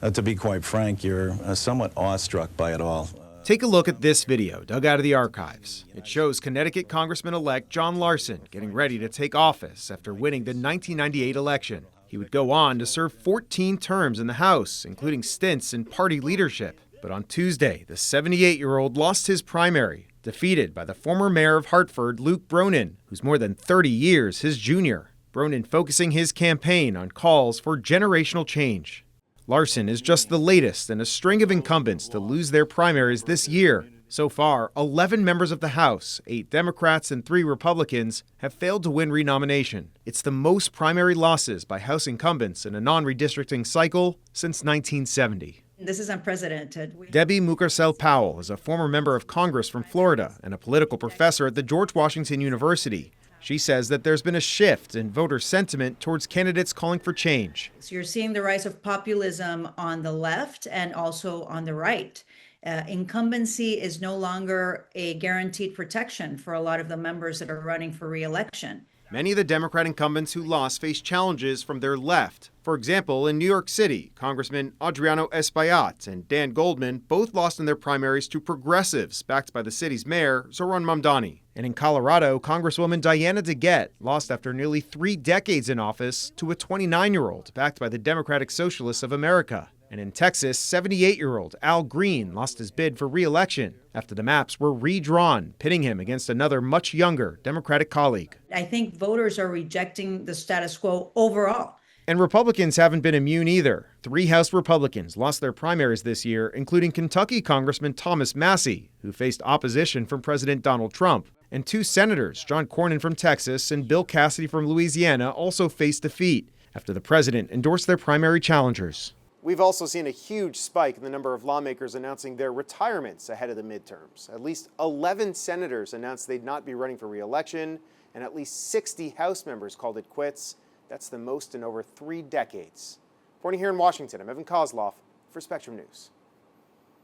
To be quite frank, you're somewhat awestruck by it all. Take a look at this video dug out of the archives. It shows Connecticut Congressman-elect John Larson getting ready to take office after winning the 1998 election. He would go on to serve 14 terms in the House, including stints in party leadership. But on Tuesday, the 78-year-old lost his primary, defeated by the former mayor of Hartford, Luke Bronin, who's more than 30 years his junior. Bronin focusing his campaign on calls for generational change. Larson is just the latest in a string of incumbents to lose their primaries this year. So far, 11 members of the House, 8 Democrats and 3 Republicans, have failed to win renomination. It's the most primary losses by House incumbents in a non-redistricting cycle since 1970. This is unprecedented. Debbie Mucarsel-Powell is a former member of Congress from Florida and a political professor at the George Washington University. She says that there's been a shift in voter sentiment towards candidates calling for change. So you're seeing the rise of populism on the left and also on the right. Incumbency is no longer a guaranteed protection for a lot of the members that are running for re-election. Many of the Democrat incumbents who lost face challenges from their left. For example, in New York City, Congressman Adriano Espaillat and Dan Goldman both lost in their primaries to progressives backed by the city's mayor, Zohran Mamdani. And in Colorado, Congresswoman Diana DeGette lost after nearly 3 decades in office to a 29-year-old backed by the Democratic Socialists of America. And in Texas, 78-year-old Al Green lost his bid for re-election after the maps were redrawn, pitting him against another much younger Democratic colleague. I think voters are rejecting the status quo overall. And Republicans haven't been immune either. 3 House Republicans lost their primaries this year, including Kentucky Congressman Thomas Massie, who faced opposition from President Donald Trump. And 2 senators, John Cornyn from Texas and Bill Cassidy from Louisiana, also faced defeat after the president endorsed their primary challengers. We've also seen a huge spike in the number of lawmakers announcing their retirements ahead of the midterms. At least 11 senators announced they'd not be running for re-election, and at least 60 House members called it quits. That's the most in over 3 decades. Reporting here in Washington, I'm Evan Koslof for Spectrum News.